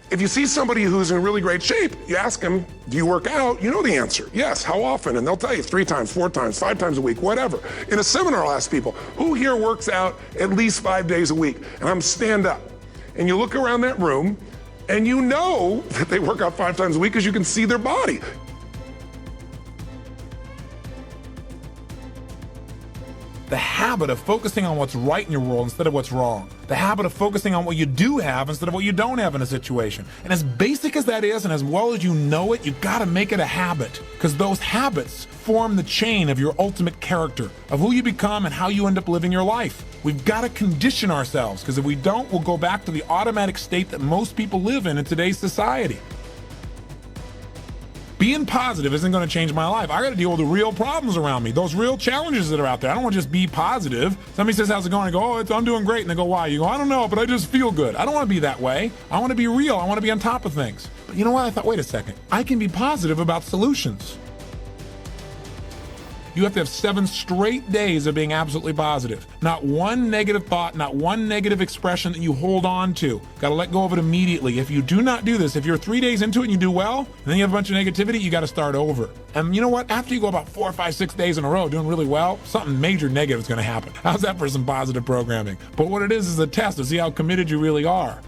If you see somebody who's in really great shape, you ask them, do you work out? You know the answer. Yes, how often? And they'll tell you 3 times, 4 times, 5 times a week, whatever. In a seminar, I'll ask people, who here works out at least 5 days a week? And I'm stand up. And you look around that room and you know that they work out 5 times a week because you can see their body. The habit of focusing on what's right in your world instead of what's wrong. The habit of focusing on what you do have instead of what you don't have in a situation. And as basic as that is, and as well as you know it, you've got to make it a habit, because those habits form the chain of your ultimate character, of who you become and how you end up living your life. We've got to condition ourselves, because if we don't, we'll go back to the automatic state that most people live in today's society. Being positive isn't going to change my life. I got to deal with the real problems around me, those real challenges that are out there. I don't want to just be positive. Somebody says, how's it going? I go, I'm doing great. And they go, why? You go, I don't know, but I just feel good. I don't want to be that way. I want to be real. I want to be on top of things. But you know what? I thought, wait a second. I can be positive about solutions. You have to have 7 straight days of being absolutely positive. Not one negative thought, not one negative expression that you hold on to. Got to let go of it immediately. If you do not do this, if you're 3 days into it and you do well, and then you have a bunch of negativity, you got to start over. And you know what? After you go about 4, 5, 6 days in a row doing really well, something major negative is going to happen. How's that for some positive programming? But what it is a test to see how committed you really are.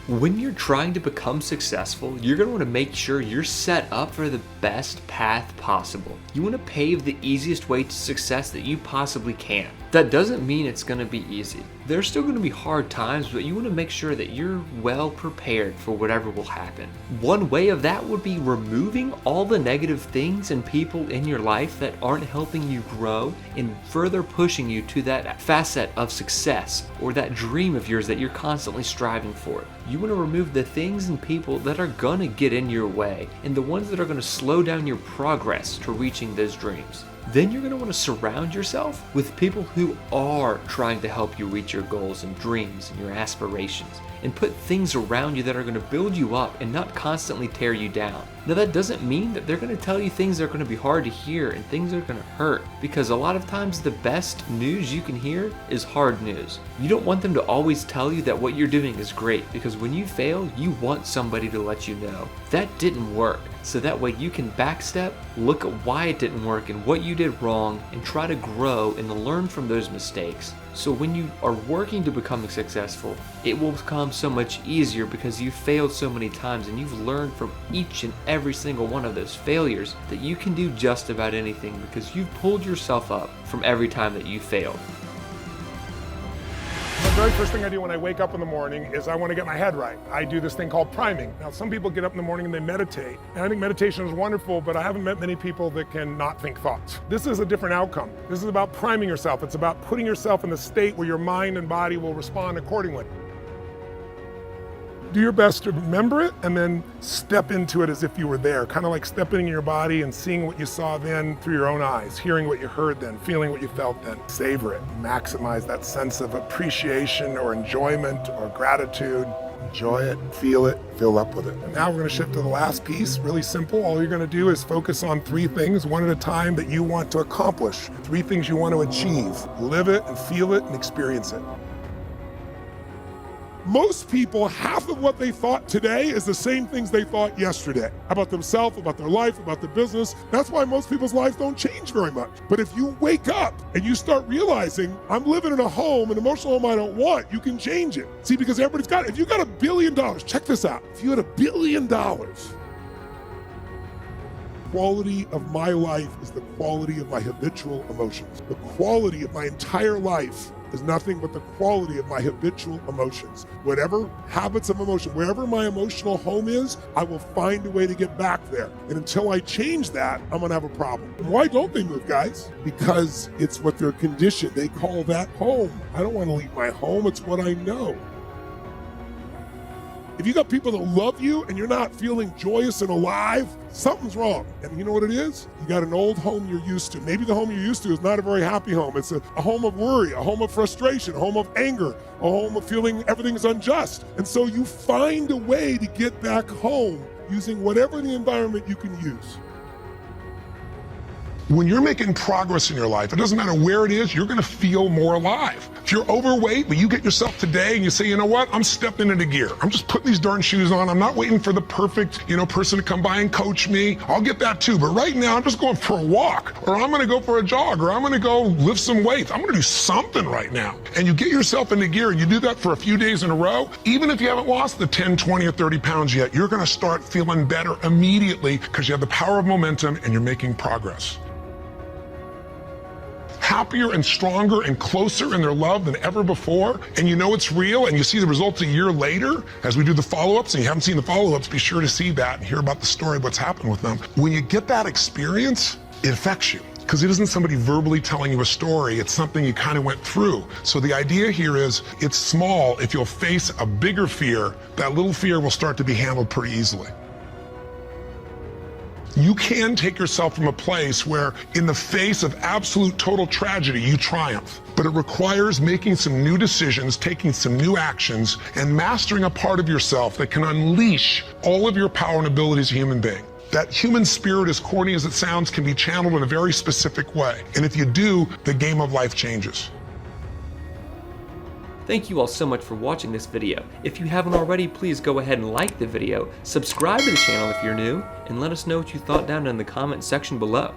When you're trying to become successful, you're going to want to make sure you're set up for the best path possible. You want to pave the easiest way to success that you possibly can. That doesn't mean it's going to be easy. There's still going to be hard times, but you want to make sure that you're well prepared for whatever will happen. One way of that would be removing all the negative things and people in your life that aren't helping you grow and further pushing you to that facet of success or that dream of yours that you're constantly striving for. You want to remove the things and people that are going to get in your way and the ones that are going to slow down your progress to reaching those dreams. Then you're going to want to surround yourself with people who are trying to help you reach your goals and dreams and your aspirations, and put things around you that are going to build you up and not constantly tear you down. Now that doesn't mean that they're going to tell you things that are going to be hard to hear and things that are going to hurt, because a lot of times the best news you can hear is hard news. You don't want them to always tell you that what you're doing is great, because when you fail, you want somebody to let you know that didn't work. So that way you can backstep, look at why it didn't work and what you did wrong, and try to grow and learn from those mistakes. So when you are working to become successful, it will become so much easier because you've failed so many times and you've learned from each and every single one of those failures that you can do just about anything because you've pulled yourself up from every time that you failed. The very first thing I do when I wake up in the morning is I want to get my head right. I do this thing called priming. Now, some people get up in the morning and they meditate. And I think meditation is wonderful, but I haven't met many people that can not think thoughts. This is a different outcome. This is about priming yourself. It's about putting yourself in a state where your mind and body will respond accordingly. Do your best to remember it and then step into it as if you were there, kind of like stepping in your body and seeing what you saw then through your own eyes, hearing what you heard then, feeling what you felt then. Savor it, maximize that sense of appreciation or enjoyment or gratitude. Enjoy it, feel it, fill up with it. And now we're going to shift to the last piece, really simple. All you're going to do is focus on 3 things, one at a time, that you want to accomplish. 3 things you want to achieve. Live it and feel it and experience it. Most people, half of what they thought today is the same things they thought yesterday about themselves, about their life, about their business. That's why most people's lives don't change very much. But if you wake up and you start realizing, I'm living in a home, an emotional home I don't want, you can change it. See, because everybody's got it. If you got $1 billion, check this out. If you had $1 billion, quality of my life is the quality of my habitual emotions. The quality of my entire life is nothing but the quality of my habitual emotions. Whatever habits of emotion, wherever my emotional home is, I will find a way to get back there. And until I change that, I'm gonna have a problem. Why don't they move, guys? Because it's what they're conditioned. They call that home. I don't wanna leave my home, it's what I know. If you got people that love you and you're not feeling joyous and alive, something's wrong. And you know what it is? You got an old home you're used to. Maybe the home you're used to is not a very happy home. It's a home of worry, a home of frustration, a home of anger, a home of feeling everything's unjust. And so you find a way to get back home using whatever the environment you can use. When you're making progress in your life, it doesn't matter where it is, you're gonna feel more alive. If you're overweight, but you get yourself today and you say, you know what, I'm stepping into gear. I'm just putting these darn shoes on. I'm not waiting for the perfect, person to come by and coach me. I'll get that too. But right now, I'm just going for a walk, or I'm going to go for a jog, or I'm going to go lift some weights. I'm going to do something right now. And you get yourself into gear and you do that for a few days in a row. Even if you haven't lost the 10, 20, or 30 pounds yet, you're going to start feeling better immediately because you have the power of momentum and you're making progress. Happier and stronger and closer in their love than ever before, and you know it's real, and you see the results a year later as we do the follow-ups, and you haven't seen the follow-ups, be sure to see that and hear about the story of what's happened with them. When you get that experience, it affects you. Because it isn't somebody verbally telling you a story, it's something you kind of went through. So the idea here is, it's small. If you'll face a bigger fear, that little fear will start to be handled pretty easily. You can take yourself from a place where, in the face of absolute total tragedy, you triumph. But it requires making some new decisions, taking some new actions, and mastering a part of yourself that can unleash all of your power and ability as a human being. That human spirit, as corny as it sounds, can be channeled in a very specific way. And if you do, the game of life changes. Thank you all so much for watching this video. If you haven't already, please go ahead and like the video, subscribe to the channel if you're new, and let us know what you thought down in the comment section below.